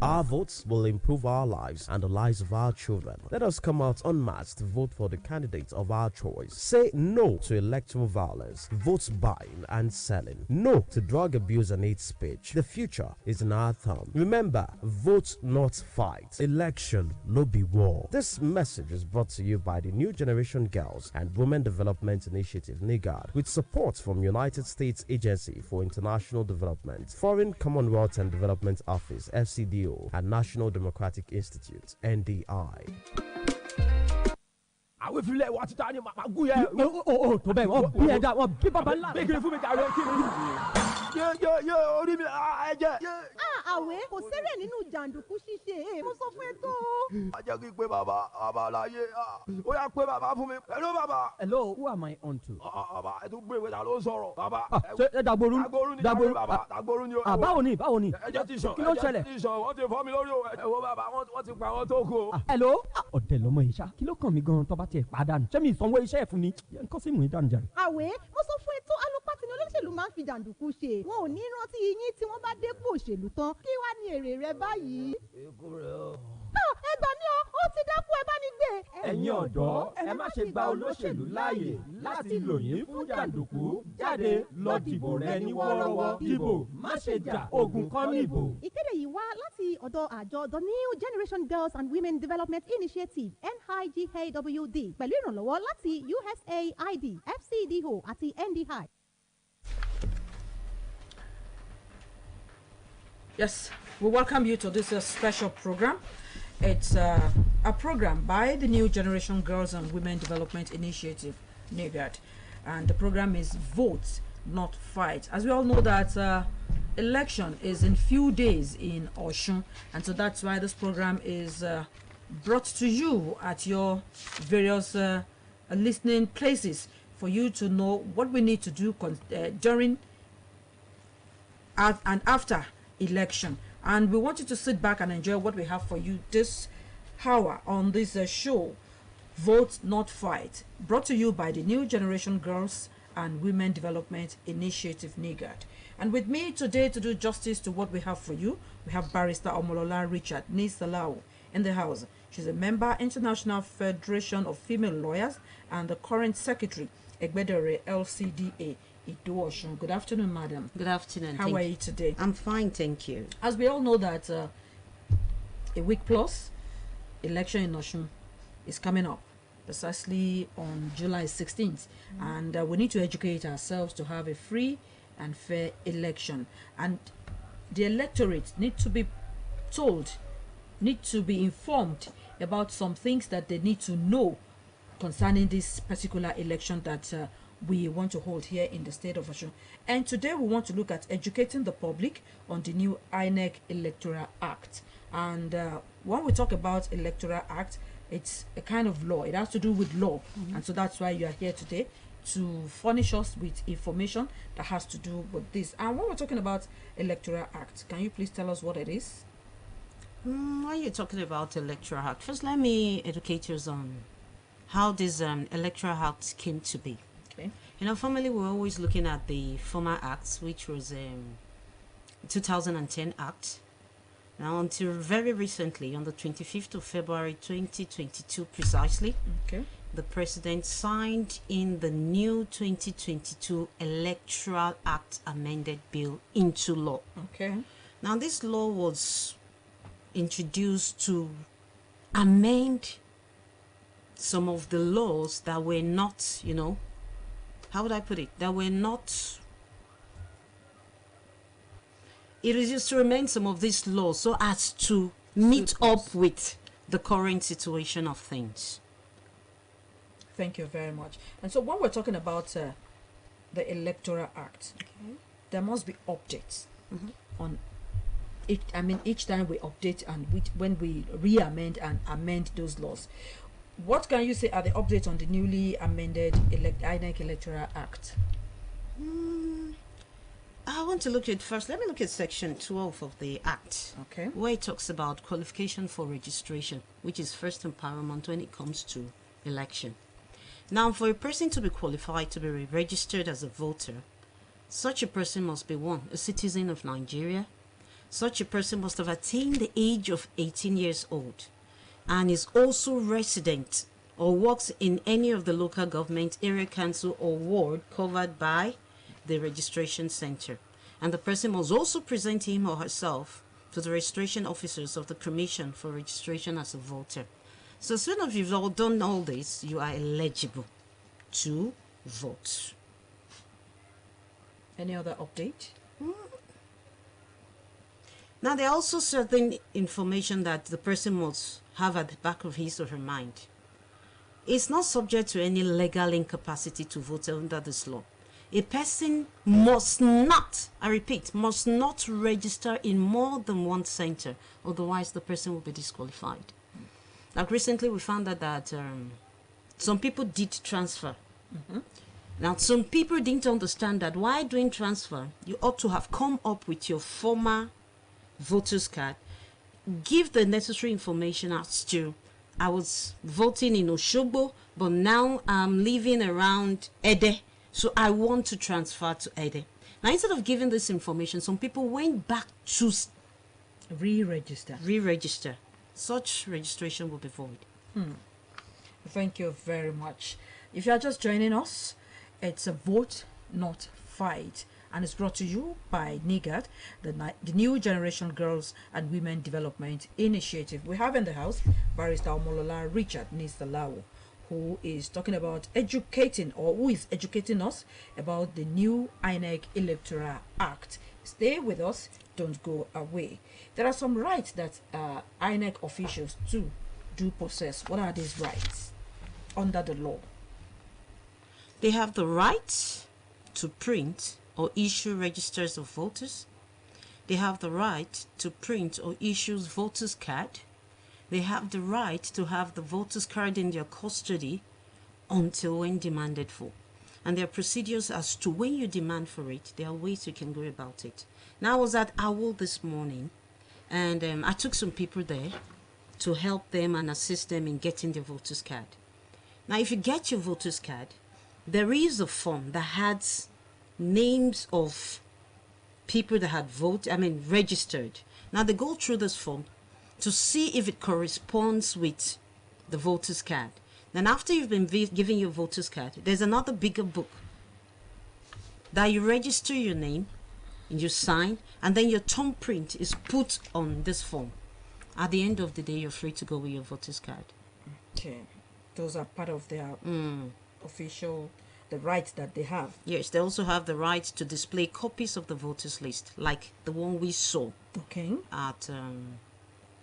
Our votes will improve our lives and the lives of our children. Let us come out en masse to vote for the candidates of our choice. Say no to electoral violence, vote buying and selling. No to drug abuse and hate speech. The future is in our thumb. Remember, vote not fight. Election no be war. This message is brought to you by the New Generation Girls and Women Development Initiative NIGAWD with support from United States Agency for International Development, Foreign Commonwealth and Development Office FCDO, and National Democratic Institute NDI. àwọn ìfilẹ̀ wa ti ta ni màá gún yẹ. o tó bẹ́ẹ̀ wọ́n bí ẹja wọ́n bí bàbá ńlá. bí kìlì fún mi jàre kí ni. yé orí mi ẹ jẹ. àwẹ̀ kò sẹ́rẹ̀ nínú jàǹdùkú ṣíṣe mo sọ fún ẹ tó. a jẹ́ kí n pé bàbá láyé ó yà pé bàbá fún mi. hello bàbá. hello, who am I on to? bàbá ẹ tún gbé ìwé ta ló ń sọ̀rọ̀. bàbá. ṣe Dagboru ni bàbá Dagboru ni o. báwo ni ẹ jẹ́ ti sọ kí ló ṣẹlẹ̀. ẹ jẹ́ ti sọ wọ́n ti fọ́ mi lórí o. ẹ wo bàbá wọ́n ti pa àwọn tó kù o. hello. ọ̀dẹ̀ lọmọ yìí ṣá kí ló kàn mí gan-an tó bá tiẹ̀ pàdánù ṣé mi ìsanwó iṣẹ́ ẹ̀ fún ni nǹkan sì mú ìdánù jàre. àwẹ̀ mo sọ fún ẹ tó alopati ni olóṣèlú máa ń fi jàǹdùkú ṣe wọn ò ní rántí yín tí wọ́n bá dépò òṣèlú tán kí wàá ní èrè rẹ báyìí. ikú rẹ o. ẹ gbà mí o ó ti dákú ẹ bá ní gbé. ẹ̀yin ọ̀dọ́ ẹ má ṣe gba olóṣèlú láàyè láti lò yín fún jàǹdùkú. jáde lọ dìbò rẹ ní wọ́ọ́rọ́wọ́. dìbò má ṣe jà ogun kan níbò. ìkéde yìí wá láti ọ̀dọ̀ àjọ The New Generation Girls and Women Development Initiative NIGAWD pẹ̀lú ìrànlọ́wọ́ láti USAID FCDO àti NDI. Yes, we welcome you to this special program. It's a program by the New Generation Girls and Women Development Initiative, NIGAWD, and the program is Vote, Not Fight. As we all know that election is in few days in Osun, and so that's why this program is brought to you at your various listening places for you to know what we need to do during and after election. And we want you to sit back and enjoy what we have for you this hour on this show, Vote Not Fight, brought to you by the New Generation Girls and Women Development Initiative, NIGAWD. And with me today to do justice to what we have for you, we have Barrister Omolola Richard Nisalao in the house. She's a member, International Federation of Female Lawyers, and the current secretary, Egbedere LCDA. Good afternoon, madam. Good afternoon. How are you today? I'm fine, thank you. As we all know that a week plus election in Osun is coming up precisely on July 16th, and we need to educate ourselves to have a free and fair election, and the electorate need to be told, need to be informed about some things that they need to know concerning this particular election that we want to hold here in the state of Osun. And today we want to look at educating the public on the new INEC Electoral Act. And when we talk about Electoral Act, it's a kind of law. It has to do with law. And so that's why you are here today, to furnish us with information that has to do with this. And when we're talking about Electoral Act, can you please tell us what it is? Why are you talking about Electoral Act? First, let me educate you on how this Electoral Act came to be. Okay. You know, formerly we were always looking at the former acts, which was 2010 Act. Now, until very recently, on the 25th of February 2022 precisely, okay, the president signed in the new 2022 Electoral Act amended bill into law. Okay. Now, this law was introduced to amend some of the laws that were not, you know, how would I put it? That were not. It is just to amend some of these laws so as to meet up with the current situation of things. Thank you very much. And so when we're talking about the Electoral Act, Okay. there must be updates on it. I mean, each time we update and when we re-amend and amend those laws. What can you say are the updates on the newly amended INEC Electoral Act? I want to look at first. Let me look at section 12 of the Act. Okay. Where it talks about qualification for registration, which is first and paramount when it comes to election. Now, for a person to be qualified to be registered as a voter, such a person must be one, a citizen of Nigeria, such a person must have attained the age of 18 years old and is also resident or works in any of the local government, area council or ward covered by the registration center. And the person must also present him or herself to the registration officers of the Commission for registration as a voter. So as soon as you've all done all this, you are eligible to vote. Any other update? Now, there are also certain information that the person must have at the back of his or her mind. It's not subject to any legal incapacity to vote under this law. A person must not, I repeat, must not register in more than one center, otherwise the person will be disqualified. Like recently we found out that some people did transfer. Now, some people didn't understand that while doing transfer, you ought to have come up with your former voter's card, give the necessary information as to, I was voting in Oshogbo, but now I'm living around Ede, so I want to transfer to Ede. Now, instead of giving this information, some people went back to re-register. Such registration will be void. Thank you very much. If you are just joining us, it's a vote, not fight, and it's brought to you by NIGAWD, the New Generation Girls and Women Development Initiative. We have in the house Barrister Omolola Richard Nisalawo, who is talking about who is educating us about the new INEC Electoral Act. Stay with us, don't go away. There are some rights that INEC officials too do possess. What are these rights under the law? They have the right to print or issue registers of voters. They have the right to print or issue voters' card. They have the right to have the voters' card in their custody until when demanded for. And there are procedures as to when you demand for it. There are ways you can go about it. Now, I was at OWL this morning, and I took some people there to help them and assist them in getting their voters' card. Now, if you get your voters' card, there is a form that has names of people that had registered. Now, they go through this form to see if it corresponds with the voters' card. Then after you've been given your voters' card, there's another bigger book that you register your name, and you sign, and then your thumbprint is put on this form. At the end of the day, you're free to go with your voters' card. Okay. Those are part of their official, the rights that they have. Yes, they also have the right to display copies of the voters list, like the one we saw at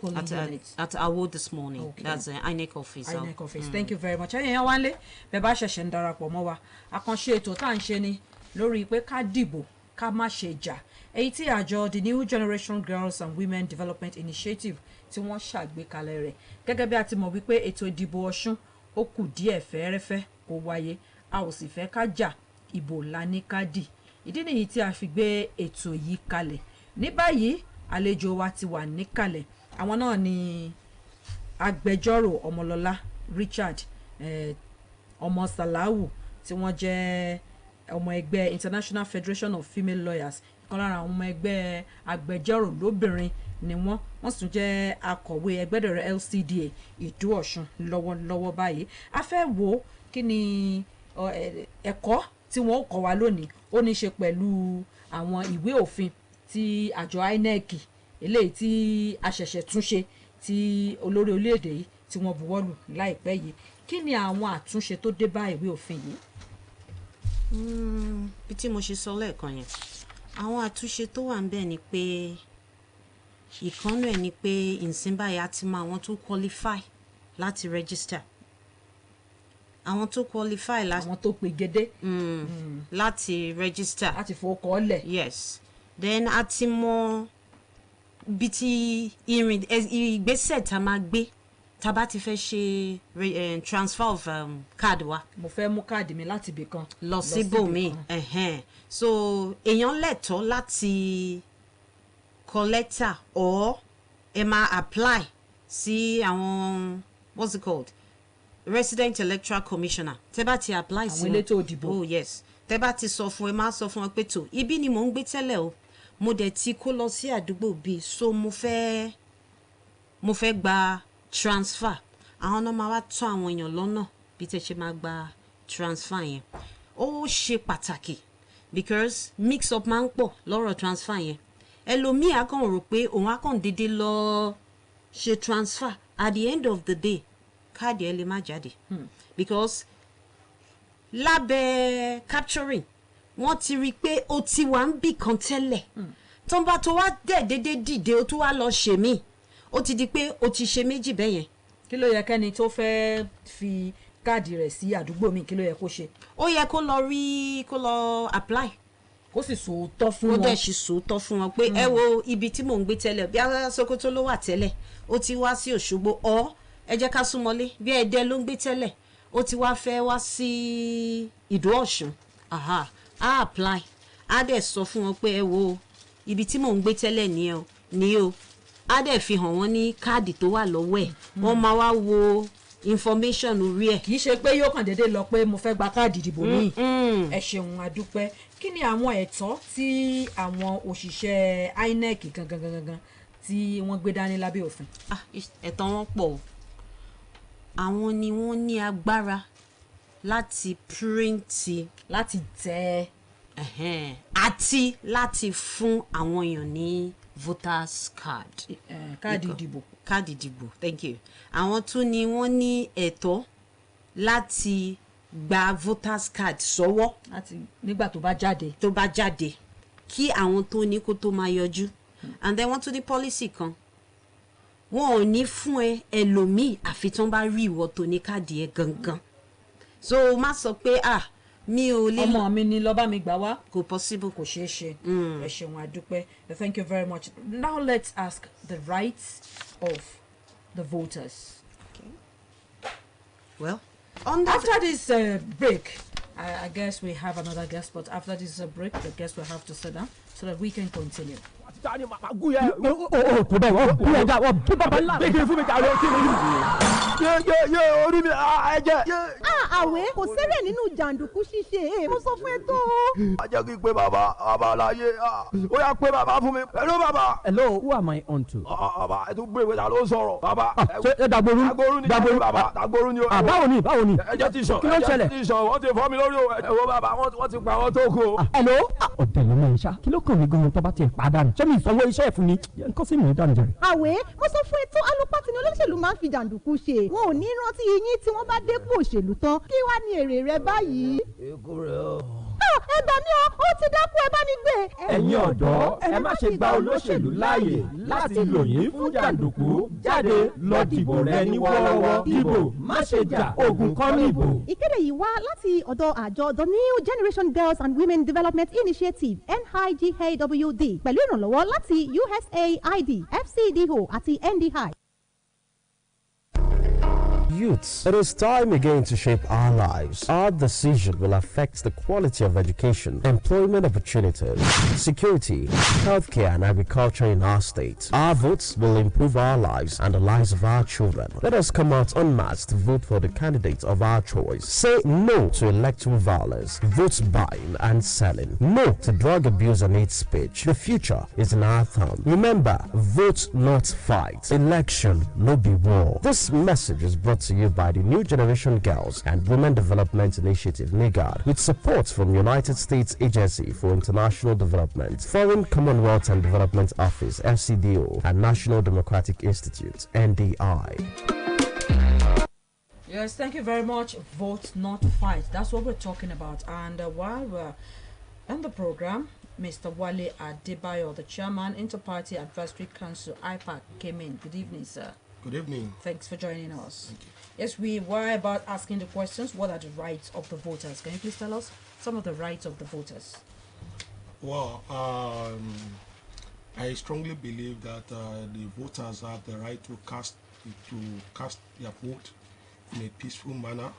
AWO this morning. Okay. That's the INEC office. INEC office. Thank you very much. Wanle beba ṣẹ̀ṣẹ̀ ń darapọ̀ mọ́ wa. Àkànṣe ètò tá à ń ṣe ni lórí pé ká dìbò ká má ṣe jà. Èyí tí àjọ the New Generation Girls and Women Development Initiative tí wọ́n ṣàgbékalẹ̀ rẹ̀. Gẹ́gẹ́ bí a ti mọ̀ wípé ètò ìdìbò Ọ̀ṣun ó kù díẹ̀ fẹ́ẹ́rẹ́fẹ́ kó wáyé, a ò sì fẹ́ ká jà, ìbò la ní ká dì. Ìdí nìyí tí a fi gbé ètò yìí kalẹ̀. Ní báyìí àlejò wa ti wà níkàlẹ̀. Àwọn náà ni agbẹjọ́rò Ọmọlọ́lá Richard ọmọ Salawu tí wọ́n jẹ́ ọmọ ẹgbẹ́ International Federation of Female Lawyers, kan lára àwọn ọmọ ẹgbẹ́ agbẹjọ́rò lóbìnrin ni wọ́n sì tún jẹ́ akọ̀wé ẹgbẹ́dọ̀rẹ́ LCDA Ìdó Ọ̀ṣun lọ́wọ́lọ́wọ́ báyìí. A fẹ́ wo kí ni ẹ̀kọ́ tí wọ́n kọ́ wa lónìí ó ní ṣe pẹ̀lú àwọn ìwé òfin tí àjọ INEC eléyìí tí a ṣẹ̀ṣẹ̀ túnṣe tí olórí orílẹ̀-èdè yìí tí wọ́n buwọ́lù láìpẹ́ yìí. Kí ni àwọn àtúnṣe tó dé bá ìwé òfin yìí? Bí tí mo ṣe sọ lẹ́ẹ̀kan yẹn, àwọn àtúnṣe tó wà ńbẹ̀ ni pé ìkànnù ẹ̀ ni pé ìsìn báyìí a ti mọ àwọn tó qualify láti register, àwọn tó qualify àwọn tó pegedé láti register, láti fọkọ lẹ̀. Yes, then a ti mọ bí ti ìgbésẹ̀ tá máa gbé tá bá ti fẹ́ ṣe transfer of card wa. Mo fẹ́ mú káàdì mi láti ibì kan lọ síbòmíì. So èèyàn lẹ́tọ̀ọ́ láti kọ lẹ́tà or ẹ máa apply sí àwọn what's it called resident electoral commissioner. Tẹ́ bá ti apply sí àwọn elétò òdìbò. Oh yes, tẹ́ bá ti sọ fún ẹ máa sọ fún ẹ pé tó ibi ni mò ń gbé tẹ́lẹ̀ o, mo dẹ̀ ti kó lọ sí àdúgbò bíi so mo fẹ́ gba transfer àwọn náà máa wá tọ́ àwọn èèyàn lọ́nà bí tẹ́ ṣe máa gba transfer yẹn ó ṣe pàtàkì because mix up máa ń pọ̀ lọ́rọ̀ transfer yẹn ẹlòmíì á kàn rò pé òun á kàn dédé lọ ṣe transfer at the end of the day káàdì ẹ lè má jáde because lábẹ́ capturing wọ́n ti rí i pé o ti wà ń bì kan tẹ́lẹ̀ tó ń bá tó wá dẹ̀ dédé dìde o tó wá lọ ṣe mí ó ti di pé o ti ṣe méjì bẹ́ẹ̀ yẹn. kí ló yẹ kẹ́ni tó fẹ́ fi káàdì rẹ̀ sí àdúgbò mi kí ló yẹ kó ṣe. ó yẹ kó lọ apply kó sì sòótọ́ fún wọn. ó dẹ̀ sì sòótọ́ fún wọn pé ẹ wo ibi tí mò ń gbé tẹ́lẹ̀ bí Sokoto ló wà tẹ́lẹ̀ ó ti wá sí Òṣogbo ọ́ ẹ jẹ́ ká súnmọ́lé bí Ẹdẹ ló ń gbé tẹ́lẹ̀ ó ti wá fẹ́ wá sí Ìdó Ọ̀ṣun á apply á dẹ̀ sọ fún wọn pé ẹ wo ibi tí mò ń gbé tẹ́lẹ̀ ní o á dẹ̀ fi hàn wọ́n ní káàdì tó wà lọ́wọ́ ẹ̀ wọ́n máa wá wo information orí ẹ̀. kì í ṣe pé yóò kàn déédéé lọ pé mo fẹ́ gba káàdì ìdìbò mi ẹ ṣeun àdúpẹ́ kí ni àwọn ẹ̀tọ́ tí àwọn òṣìṣẹ́ INEC gangan tí wọ́n gbé dání lábẹ́ òfin. ẹ̀tọ́ wọn pọ̀ àwọn ni wọ́n ní agbára láti píríǹtì láti tẹ àti láti fún àwọn èèyàn ní voters card káàdì ìdìbò thank you àwọn tún ni wọ́n ní ẹ̀tọ́ láti gba voters card sọ́wọ́ láti nígbà tó bá jáde kí àwọn tó ní kó tó máa yọjú and then wọ́n tún ní policy kan wọn ò ní fún ẹlòmíì àfi tí wọ́n bá rí ìwọ tó ní káàdì ẹ gangan so má sọ pé mi ò lè ọmọ mi ni lọ bá mi gbà wá kò possible kò ṣeé ṣe ẹ ṣeun àdúpẹ́ thank you very much now let's ask the rights of the voters. Okay. Well, after this break I guess we have another guest but after this break the guest will have to sit down so that we can continue. tani màá gún yẹ. o tó bẹ́ẹ̀ wọ́n bí ẹja wọ́n bí bàbá ńlá. gbẹ̀gẹ̀ fún mi jà lọ kí ni. yé orí mi ẹ̀jẹ̀. àwẹ̀ kò sẹ́rẹ̀ nínú jàǹdùkú ṣíṣe mo sọ fún ẹ tó. a jẹ́ kí n pe bàbá aláyé ó yà pé bàbá fún mi. hello bàbá. hello who am I on to. bàbá ẹ tún gbé ìwé ta ló ń sọ̀rọ̀. bàbá ṣe Dagboru Dagboru bàbá Dagboru ni o. báwo ni ẹ̀jẹ̀ ti sọ kí ló ń ṣẹlẹ̀. ẹ̀jẹ̀ ti sọ wọ́n ti fọ́ mi lórí o. ẹ wo bàbá wọ́n ti pa àwọn tó kù o. hello ọ̀dẹ̀ ló mọ̀ ẹ́ ṣá kí ló kàn mí gan-an tó bá tiẹ̀ padà nù. ṣé mi ìsanwó iṣẹ́ ẹ̀ fún mi nǹkan sì mọ̀ ẹ́ dànù jẹrẹ. àwẹ̀ mo sọ fún ẹ tó alopati ni olóṣèlú máa ń fi jàǹdùkú ṣe wọn ò ní rántí yín tí wọ́n bá dépò òṣèlú tán kí wàá ní èrè rẹ báyìí. ikú rẹ o. ẹ gbà mí o ó ti dákú ẹ bá mi gbé. ẹ̀yin ọ̀dọ́ ẹ má ṣe gba olóṣèlú láàyè láti lò yín fún jàǹdùkú jáde lọ dìbò rẹ ní wọ́ọ́rọ́wọ́ dìbò má ṣe jà ogun kọ́ ní ìbò. ìkéde yìí wá láti ọ̀dọ̀ àjọ the New Generation Girls and Women Development Initiative NIGAWD pẹ̀lú ìrànlọ́wọ́ láti USAID FCDO àti NDI. Youths, it is time again to shape our lives. Our decision will affect the quality of education, employment opportunities, security, healthcare, and agriculture in our state. Our votes will improve our lives and the lives of our children. Let us come out en masse to vote for the candidates of our choice. Say no to electoral violence, vote buying and selling. No to drug abuse and hate speech. The future is in our thumb. Remember, vote not fight. Election no be war. This message is brought to you by the New Generation Girls and Women Development Initiative NIGAWD with support from United States Agency for International Development, Foreign Commonwealth and Development Office FCDO, and National Democratic Institute NDI. Yes, thank you very much. Vote not fight. That's what we're talking about. And while we're on the program, Mr. Wale Adebayo, the chairman, Inter-Party Advisory Council, IPAC, came in. Good evening, sir. Good evening. Thanks for joining us. Thank you. Yes, we were about asking the questions. What are the rights of the voters? Can you please tell us some of the rights of the voters? Well, I strongly believe that the voters have the right to cast their vote in a peaceful manner,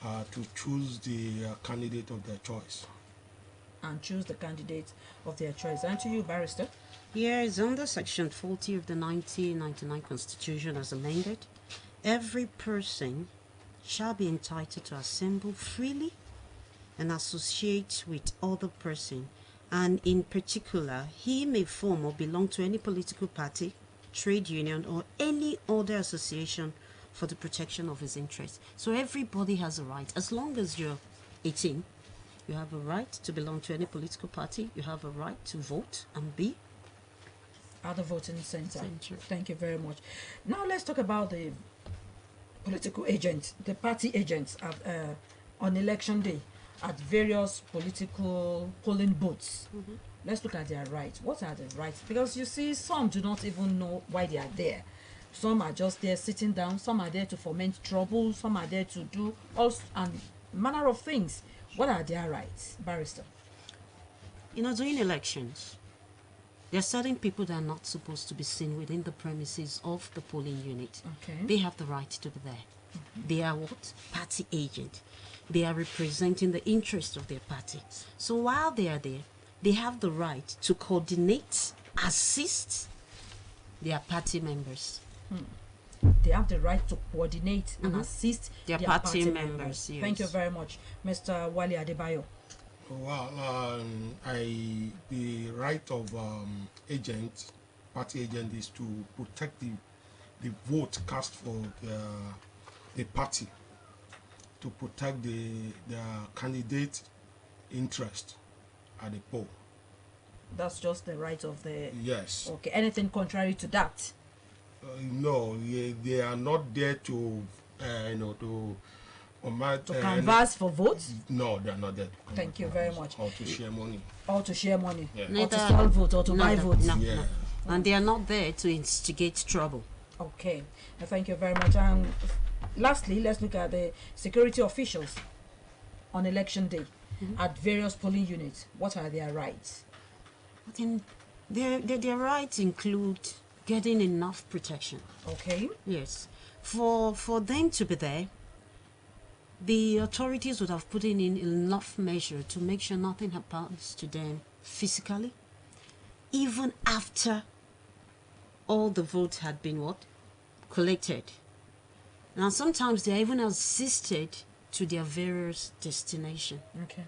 to choose the candidate of their choice. And choose the candidate of their choice. And to you, Barrister? Here is under Section 40 of the 1999 Constitution as amended. Every person shall be entitled to assemble freely and associate with other person And in particular, he may form or belong to any political party, trade union, or any other association for the protection of his interests. So everybody has a right. As long as you're 18, you have a right to belong to any political party. You have a right to vote and be at the voting center. Thank you very much. Now let's talk about the political agents, the party agents at, on election day at various political polling booths. Let's look at their rights. What are the rights? Because you see, some do not even know why they are there. Some are just there sitting down. Some are there to foment trouble. Some are there to do all and manner of things. What are their rights, Barrister? During elections, there are certain people that are not supposed to be seen within the premises of the polling unit. Okay. They have the right to be there. They are what? Party agent. They are representing the interests of their party. So while they are there, they have the right to coordinate, assist their party members. They have the right to coordinate and assist their party members. Yes. Thank you very much, Mr. Wale Adebayo. Well, the right of party agent is to protect the vote cast for the party, to protect the candidate interest at the poll. That's just the right of the... Yes. Okay, anything contrary to that? No, they are not there to, to canvass for votes? No, they are not there. Thank you very much. Or to share money. Or to share money. Yeah. Or to sell votes or to buy votes. No. And they are not there to instigate trouble. Okay, thank you very much. And lastly, let's look at the security officials on election day at various polling units. What are their rights? I think their rights include getting enough protection. Okay. Yes. For them to be there, the authorities would have put in enough measure to make sure nothing happens to them physically, even after all the votes had been collected. Now sometimes they are even assisted to their various destination. Okay.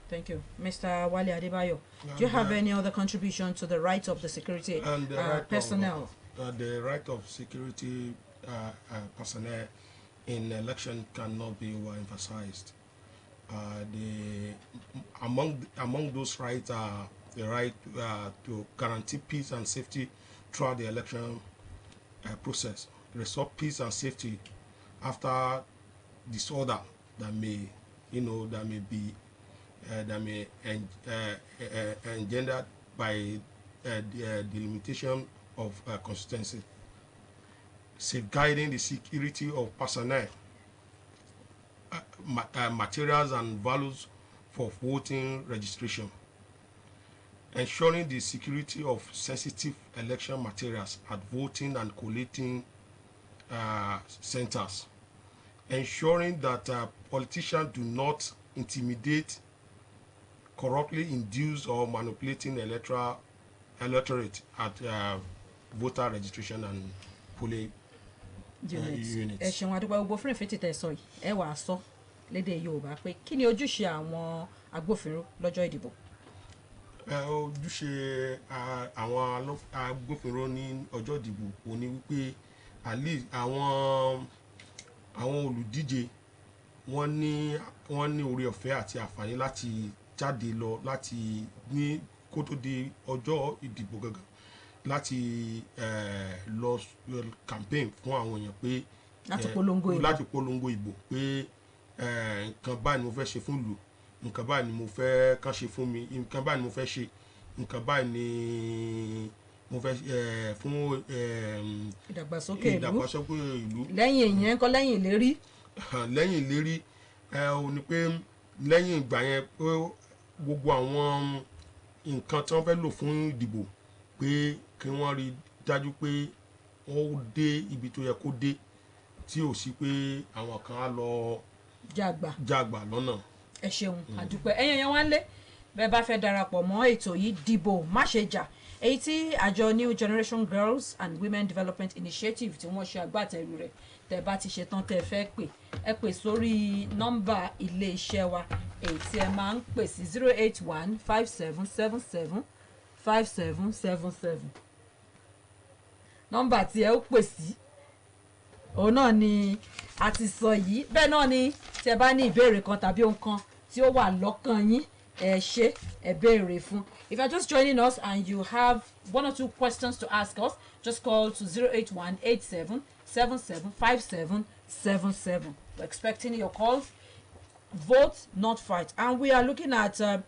Thank you. Mr. Wale Adebayo, do you have any other contribution to the rights of the security personnel? The right of security personnel in election cannot be overemphasized. Among those rights are the right to guarantee peace and safety throughout the election process, restore peace and safety after disorder that may be engendered by the limitation of consistency, safeguarding the security of personnel, materials and values for voting registration, ensuring the security of sensitive election materials at voting and collating centers, ensuring that politicians do not intimidate, corruptly induce or manipulating electorate at voter registration and polling units. Ẹ ṣeun adúpẹ́ gbogbo fún ìfẹ́ títẹ̀ sọ yìí ẹ wàá sọ lédè Yorùbá pé kí ni ojúṣe àwọn agbófinró lọ́jọ́ ìdìbò? Ojúṣe àwọn agbófinró ní ọjọ́ ìdìbò kò ní wípé at least àwọn olùdíje wọ́n ní oore ọ̀fẹ́ àti àǹfààní láti jáde lọ láti ní kó tó di ọjọ́ ìdìbò gangan láti lọ campaign fún àwọn èèyàn pé láti polongo ìbò pé nǹkan báyìí ni mo fẹ́ ṣe fún ìlú, nǹkan báyìí ni mo fẹ́ kàn ṣe fún mi, nǹkan báyìí ni mo fẹ́ ṣe, nǹkan báyìí ni mo fẹ́ fún ìdàgbàsókè ìlú. Lẹ́yìn ìyẹn kọ́ lẹ́yìn ìlérí. Lẹ́yìn ìlérí ò ní pé lẹ́yìn ìgbà yẹn pé gbogbo àwọn nǹkan tí wọ́n fẹ́ lò fún ìdìbò pé kí wọ́n rí dájú pé wọ́n dé ibi tó yẹ kó dé tí ò sí pé àwọn kan á lọ jàgbà lọ́nà. Ẹ ṣeun àdúpẹ́ ẹ̀yin èèyàn wá lé bẹ́ẹ̀ bá fẹ́ darapọ̀ mọ́ ètò yìí dìbò má ṣe jà èyí tí àjọ New Generation Girls and Women Development Initiative tí wọ́n ṣe agbátẹrù rẹ̀ tẹ́ bá ti ṣe tán tẹ́ fẹ́ pè ẹ pè sórí nọ́mbà ilé iṣẹ́ wa èyí tí ẹ máa ń pè sí 08157775777 nọ́mbà tí ẹ ó pè sí òun náà ni a ti sọ yìí bẹ́ẹ̀ náà ni tí ẹ bá ní ìbéèrè kan tàbí ohun kan tí ó wà lọ́kàn yín ẹ ṣe ẹ béèrè fún. If you're just joining us and you have one or two questions to ask us, just call to 08187775777. We're expecting your calls. Vote, not fight. And we are looking at the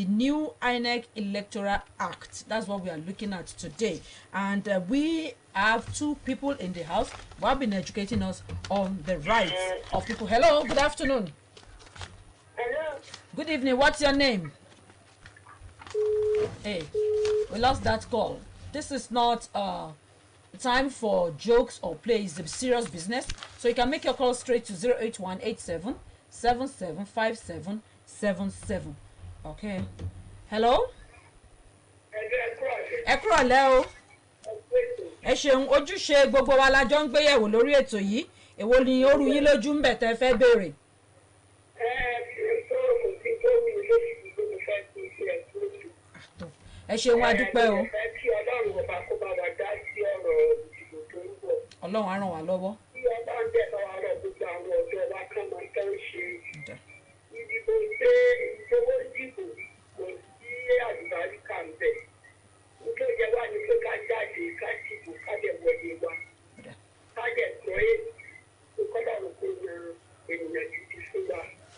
new INEC Electoral Act. That's what we are looking at today. And we have two people in the house who have been educating us on the rights of people. Hello, good afternoon. Hello. Good evening. What's your name? Hey, we lost that call. This is not time for jokes or play. It's a serious business. So you can make your call straight to 08187775777. Okay. Hello? Ẹ kúrọ̀lẹ́ o. Ẹ ṣeun ojúṣe gbogbo wa la jọ ń gbéyẹ̀wò lórí ètò yìí. Èwo ni ó rú yín lójú ń bẹ̀ tẹ́ fẹ́ béèrè? Ẹ ṣeun a dúpẹ́ o. Ọlọ́run á ràn wá lọ́wọ́.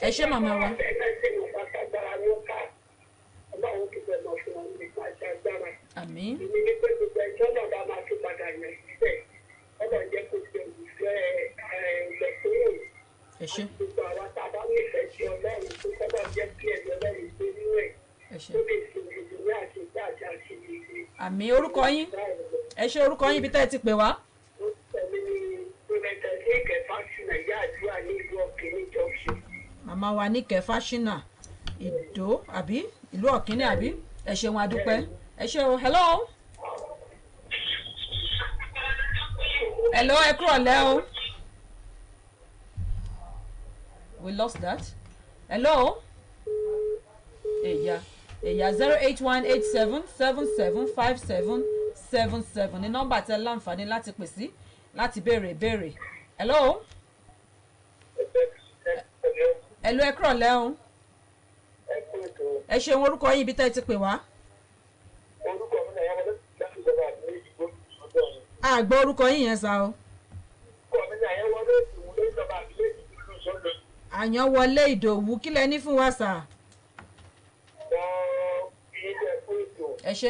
Ẹ ṣé màmá wa. Àmín. Ẹ ṣé. Àmín orúkọ yín. Ẹ ṣé orúkọ yín ibi tẹ́ ẹ ti pè wá. Màmá wa ní Kẹfàṣínà Ìdó àbí ìlú Ọ̀kínní àbí ẹ ṣeun a dúpẹ́. Ẹ ṣé o. Hello. Hello ẹ kúrọ̀lẹ́ o. We lost that. Hello. Èyà 08187775777 ní nọ́mbà tẹ́ láǹfààní láti pè sí láti béèrè ìbéèrè. Hello. Hello ẹ kúrọ̀lẹ́ o. Ẹ ṣeun orúkọ yín ibi tẹ́ ẹ ti pè wá. Orúkọ mi náà yàrá láti ìjọba àgbẹ̀ ìgbó ọjọ́ yẹn. Àgbọ̀ orúkọ yín yẹn sá o. Orúkọ mi náà yàrá wọlé ìdòwú lórí ìjọba àgbẹ̀ ìgbó ọjọ́ yẹn. Àyànwọlé Ìdòwú kí lẹ ní fún wa sà? Ẹ ṣé.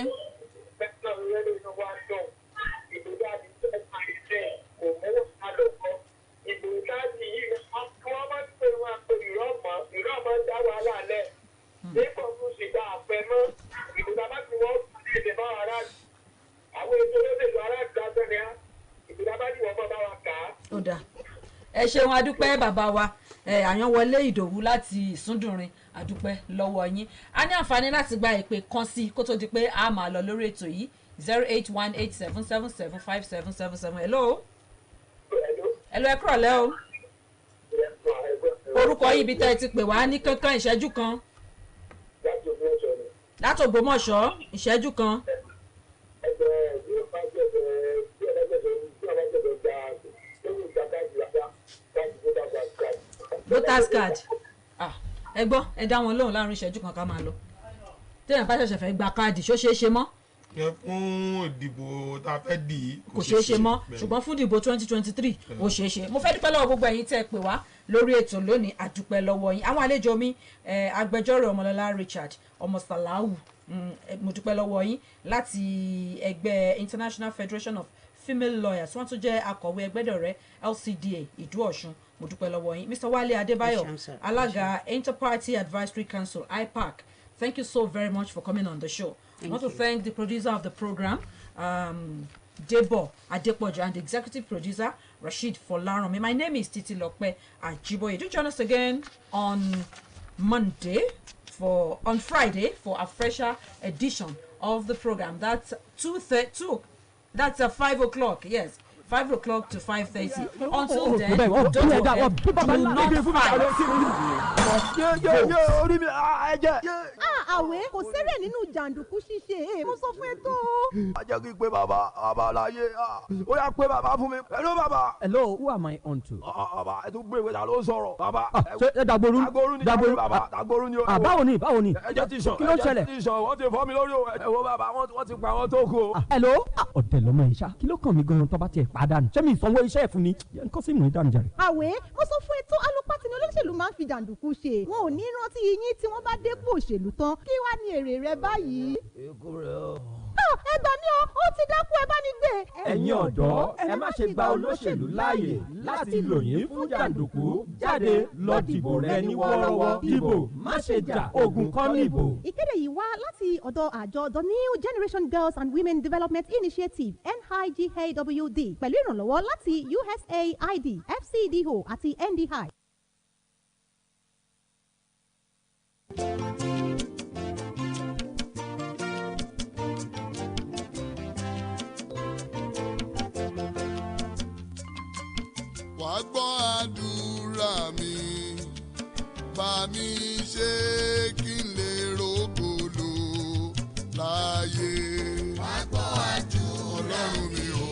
Ó dáa. Ẹ ṣeun adúpẹ́ bàbá wa Àyànwọlé Ìdòwú láti Ìsúndùnrin adúpẹ́ lọ́wọ́ yín. A ní àǹfààní láti gba ìpè kan sí kó tó di pé a máa lọ lórí ètò yìí 08187775777. Hello. Hello ẹ kúrọ̀lẹ́ o. Orúkọ yìí ibi tẹ́ ẹ ti pè wá ní kankan ìṣẹ́jú kan. Láti Ògbómọ̀ṣọ́ ìṣẹ́jú kan. Voters card. Ẹ gbọ́ ẹ dá wọn lóhùn láàrin ìṣẹ́jú kan ká máa lọ. Téèyàn bá ṣẹ̀ṣẹ̀ fẹ́ gba káàdì ṣó ṣeé ṣe mọ́? Fún ìdìbò tá a fẹ́ dì í kò ṣeé ṣe mọ́ ṣùgbọ́n fún ìdìbò 2023 ó ṣeé ṣe. Mo fẹ́ dúpẹ́ lọ́wọ́ gbogbo ẹ̀yin tẹ́ ẹ pè wá lórí ètò lónìí àdúpẹ́ lọ́wọ́ yín. Àwọn àlejò mi agbẹjọ́rò Ọmọlọ́lá Richard Ọmọsàláwù mo dúpẹ́ lọ́wọ́ yín láti ẹgbẹ́ International Federation of Female Lawyers wọ́n tún jẹ́ akọ̀wé ẹgbẹ́dọ̀rẹ́ LCDA Ìdú Ọ̀ṣun mo dúpẹ́ lọ́wọ́ yín. Mr. Wale Adébáyọ̀ alága Interparty Advisory Council IPAC, thank you so very much for coming on the show. I want to thank the producer of the program, Debo Adepoju, and the executive producer, Rashid Folaranmi. My name is Titi Lokpe Ajiboye. Do join us again on Friday for a fresher edition of the program. That's 2:32. That's 5 o'clock. Yes. 5 o'clock to 5:30. Until then, don't forget, do not fight. Àwẹ̀ kò sẹ́rẹ̀ nínú jàǹdùkú ṣíṣe. Mo sọ fún ẹ tó. A jẹ́ kí n pe bàbá láyé. Ó yá pé bàbá fún mi. Hello bàbá. Hello, who am I on to? Bàbá ẹ tún gbé ìwé ta ló sọ̀rọ̀. Bàbá. Ṣé Dagboru? Dagboru ni bàbá. Dagboru ni o. Báwo ni? Ẹjẹ́ ti sọ. Kí ló ṣẹlẹ̀? Ẹjẹ́ ti sọ. Wọ́n ti fọ́ mi lórí o. Ẹ wo bàbá wọ́n ti pa àwọn tó kù o. Hello? Ọ̀dẹ̀ lọ́mọ yìí ṣá. Kí ló kàn mí gan-an tó bá tiẹ̀ pàdánù? Ṣé mi ìsanwó iṣẹ́ ẹ̀ fún ni? Nǹkan sì mú ìdánù jàre. Àwẹ̀ mo sọ fún ẹ tó alopati ni olóṣèlú máa ń fi jàǹdùkú ṣe. Wọn ò ní rántí yín tí wọ́n bá dépò òṣèlú tán. Kí wá ní èrè rẹ báyìí? Èkó rẹ̀ o. Ẹ gbà mí o, ó ti dákú ẹ bá ní gbé. Ẹ̀yin ọ̀dọ́ ẹ má ṣe gba olóṣèlú láàyè láti lò yín fún jàǹdùkú. Jáde lọ dìbò rẹ ní wọ́ọ́rọ́wọ́. Dìbò má ṣe jà, ogun kọ́ níbò. Ìkéde yìí wá láti ọ̀dọ̀ àjọ The New Generation Girls and Women Development Initiative NIGAWD pẹ̀lú ìrànlọ́wọ́ láti USAID, FCDO àti NDI. Wàá gbọ́ àdúrà mi, bá mi ṣe kí n lè rógòlò láyé. Wàá gbọ́ àdúrà Ọlọ́run mi o,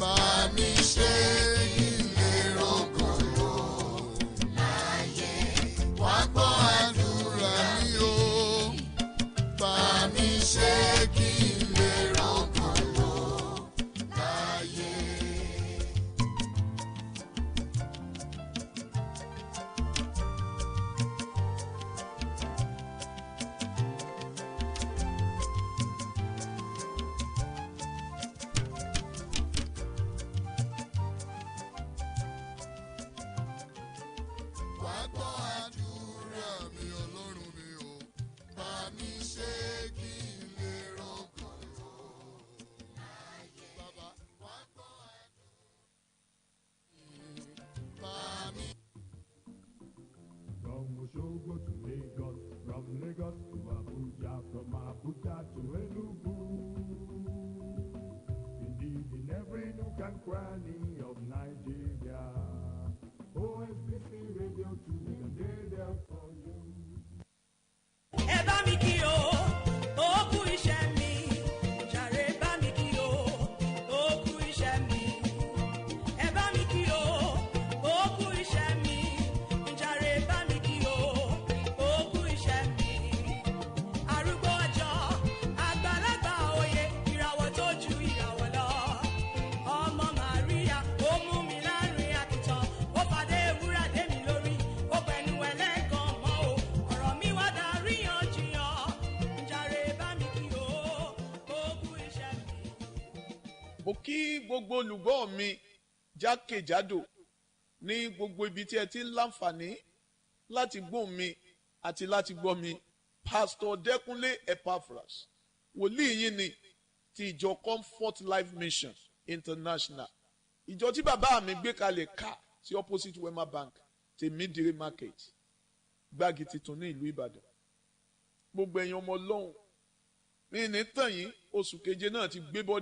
bá mi ṣe kí n lè rógòlò láyé. Wàá gbọ́ àdúrà mi o, bá mi ṣe kí n lè rógòlò láyé. Wàá gbọ́ àdúrà mi Ọlọ́run mi o, bá mi ṣe kí n lè rógòlò láyé. Bàbá wàá gbọ́ àdúrà bá mi. From Osogbo to Lagos, from Lagos to Abuja, from Abuja to Enugu. Indeed, in every nook and cranny of Nigeria, OSBC Radio 2 is there for you. Ẹ bá mi kí o, ó kú iṣẹ́ mi. Jàre bá mi kí o, ó kú iṣẹ́ mi. Ẹ bá mi kí o, ó kú iṣẹ́ mi. Jàre bá mi kí o, ó kú iṣẹ́ mi. Arúgbó ọjọ́, àgbàlagbà òye, ìràwọ̀ tó ju ìràwọ̀ lọ. Ọmọ Màríà, ó mú mi láàrin àkìtàn. Ó fàdé ewúrà dé mi lórí. Ó pẹ̀lú ẹlẹ́gàn mọ́ o. Ọ̀rọ̀ mi wá daríyànjiyàn. Jàre bá mi kí o, ó kú iṣẹ́ mi. Mo kí gbogbo olùgbọ́ mi jákèjádò ní gbogbo ibi tí ẹ ti ń láǹfààní láti gbóhùn mi àti láti gbọ́ mi. Pastor Dẹ́kunlé Epaphras, wòlíì yín ni ti ìjọ Comfort Life Mission International. Ìjọ tí bàbá mi gbé kalẹ̀ ká sí opposite Wema Bank, Tèmídìrí Market, Gbági Titun ní ìlú Ìbàdàn. Gbogbo ẹ̀yin ọmọ Ọlọ́run, mi ní tàn yín, oṣù keje náà ti gbé bọ́dí.